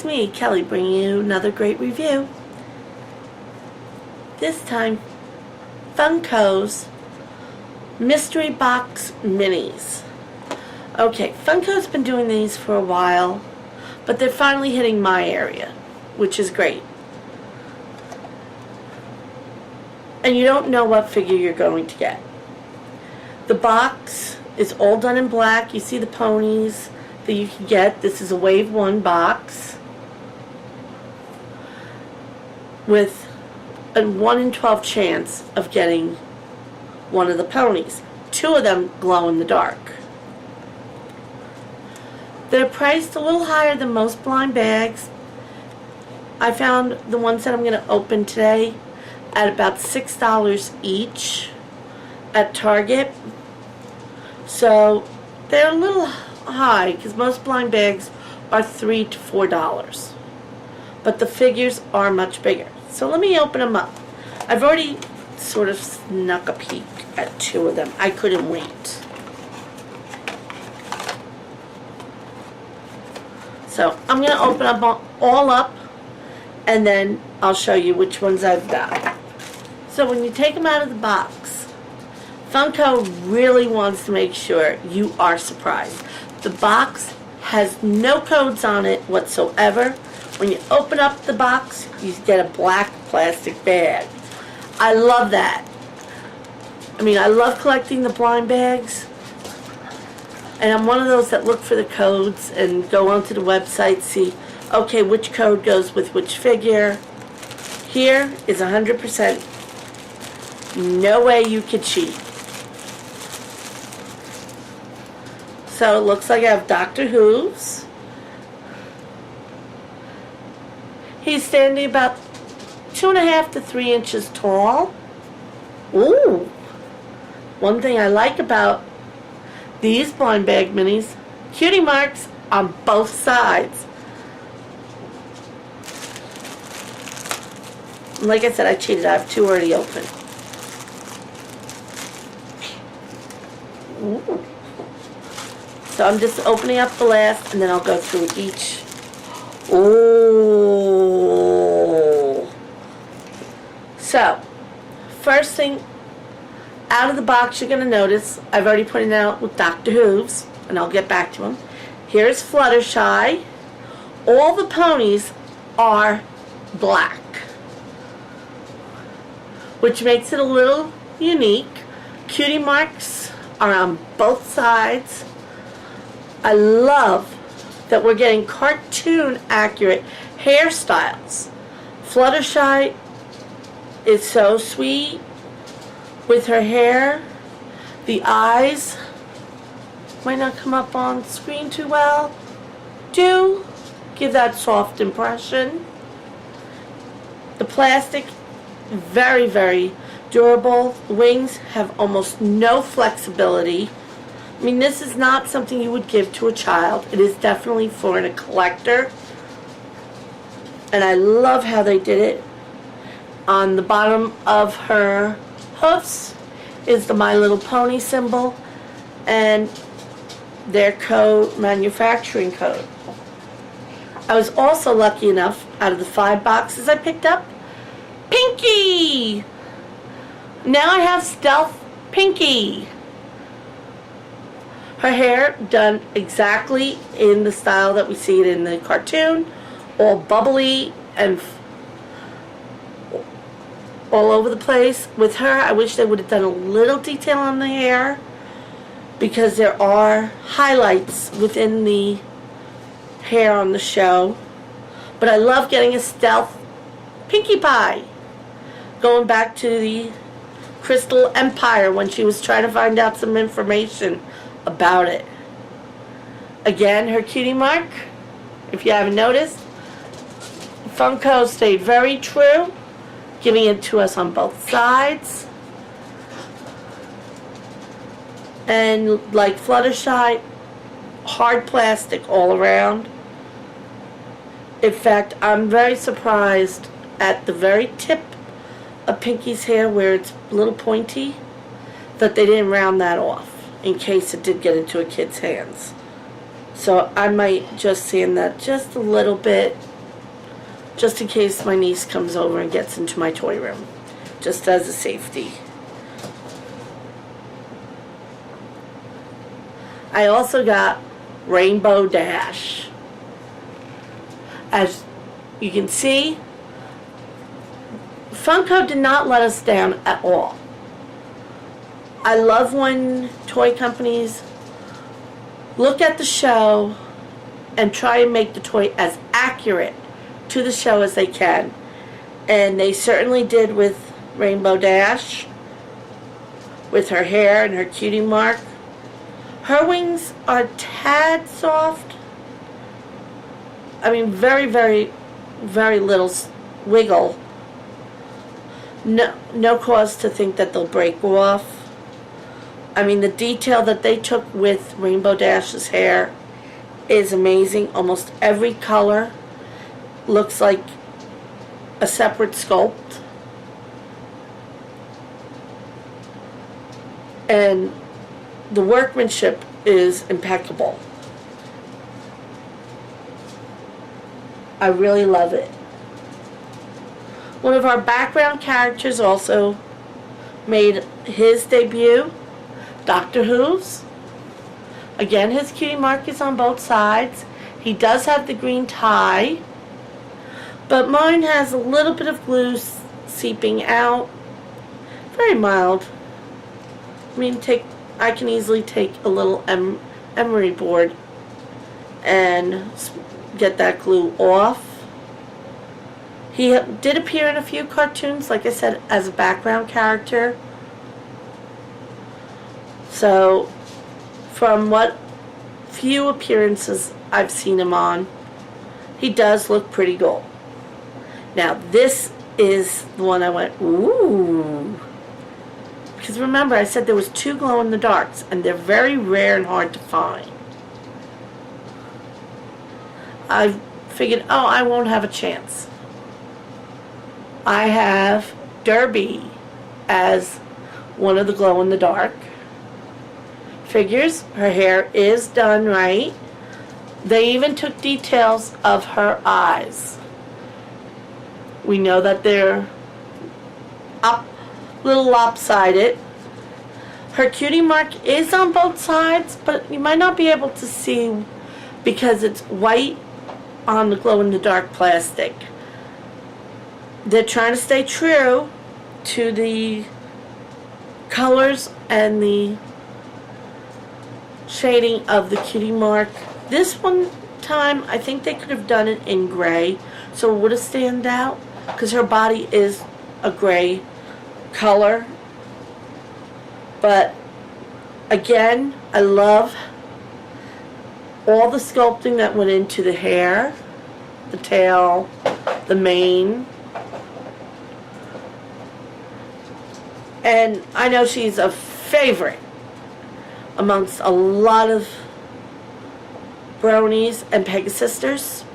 it's me, Kelly, bringing you another great review. This time, Funko's Mystery Box Minis. Okay, Funko's been doing these for a while, but they're finally hitting my area, which is great. And you don't know what figure you're going to get. The box is all done in black. You see the ponies that you can get. This is a Wave 1 box with a 1 in 12 chance of getting one of the ponies. 2 of them glow in the dark. They're priced a little higher than most blind bags. I found the ones that I'm going to open today at about $6 each at Target. So they're a little high because most blind bags are $3 to $4. But the figures are much bigger. So let me open them up. I've already sort of snuck a peek at 2 of them. I couldn't wait. So I'm going to open up all up, and then I'll show you which ones I've got. So when you take them out of the box, Funko really wants to make sure you are surprised. The box has no codes on it whatsoever. When you open up the box, you get a black plastic bag. I love that. I mean, I love collecting the blind bags. And I'm one of those that look for the codes and go onto the website, see, okay, which code goes with which figure. Here is 100%. No way you could cheat. So it looks like I have Dr. Who's. He's standing about 2.5 to 3 inches tall. Ooh. One thing I like about these blind bag minis, cutie marks on both sides. Like I said, I cheated. I have 2 already open. Ooh. So I'm just opening up the last, and then I'll go through each. Ooh. So, first thing out of the box you're going to notice, I've already pointed out with Dr. Who's, and I'll get back to him. Here's Fluttershy. All the ponies are black, which makes it a little unique. Cutie marks are on both sides. I love that we're getting cartoon accurate hairstyles. Fluttershy is so sweet with her hair. The eyes might not come up on screen too well. Do give that soft impression. The plastic, very, very durable. The wings have almost no flexibility. I mean, this is not something you would give to a child. It is definitely for a collector. And I love how they did it. On the bottom of her hoofs is the My Little Pony symbol and their code, manufacturing code. I was also lucky enough, out of the 5 boxes I picked up, Pinky! Now I have Stealth Pinky. Her hair done exactly in the style that we see it in the cartoon, all bubbly and all over the place. With her, I wish they would have done a little detail on the hair because there are highlights within the hair on the show. But I love getting a Stealth Pinkie Pie. Going back to the Crystal Empire when she was trying to find out some information about it. Again, her cutie mark, if you haven't noticed, Funko stayed very true, giving it to us on both sides. And like Fluttershy, hard plastic all around. In fact, I'm very surprised at the very tip of Pinky's hair where it's a little pointy, that they didn't round that off in case it did get into a kid's hands. So I might just sand that just a little bit just in case my niece comes over and gets into my toy room, just as a safety. I also got Rainbow Dash. As you can see, Funko did not let us down at all. I love when toy companies look at the show and try and make the toy as accurate to the show as they can. And they certainly did with Rainbow Dash, with her hair and her cutie mark. Her wings are tad soft. I mean, very, very, very little wiggle. No cause to think that they'll break off. I mean, the detail that they took with Rainbow Dash's hair is amazing. Almost every color looks like a separate sculpt. And the workmanship is impeccable. I really love it. One of our background characters also made his debut, Doctor Who's. Again, his cutie mark is on both sides. He does have the green tie, but mine has a little bit of glue seeping out. Very mild. I mean, I can easily take a little emery board and get that glue off. He did appear in a few cartoons, like I said, as a background character. So, from what few appearances I've seen him on, he does look pretty cool. Now, this is the one I went, ooh. Because remember, I said there was 2 glow-in-the-darks, and they're very rare and hard to find. I figured, oh, I won't have a chance. I have Derby as one of the glow-in-the-dark figures. Her hair is done right. They even took details of her eyes. We know that they're up, little lopsided. Her cutie mark is on both sides, but you might not be able to see because it's white on the glow-in-the-dark plastic. They're trying to stay true to the colors and the shading of the cutie mark. This one time, I think they could have done it in gray, so it would have stand out, because her body is a gray color. But again, I love all the sculpting that went into the hair, the tail, the mane. And I know she's a favorite amongst a lot of bronies and Pegasisters.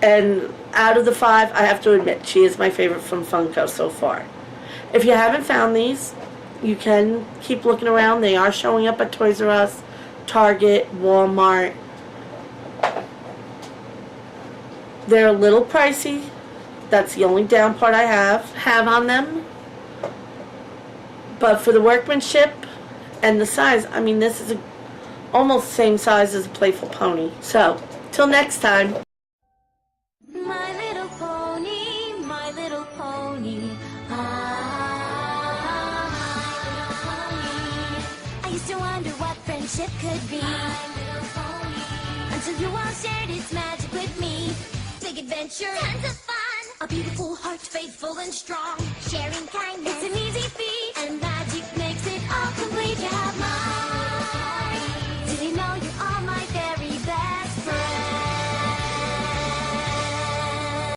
And out of the 5, I have to admit, she is my favorite from Funko so far. If you haven't found these, you can keep looking around. They are showing up at Toys R Us, Target, Walmart. They're a little pricey. That's the only down part I have on them. But for the workmanship and the size, I mean, this is almost the same size as a playful pony. So, till next time. My little pony, my little pony. I used to wonder what friendship could be. Until you all shared its magic with me. Big adventure, tons of fun. A beautiful heart, faithful and strong.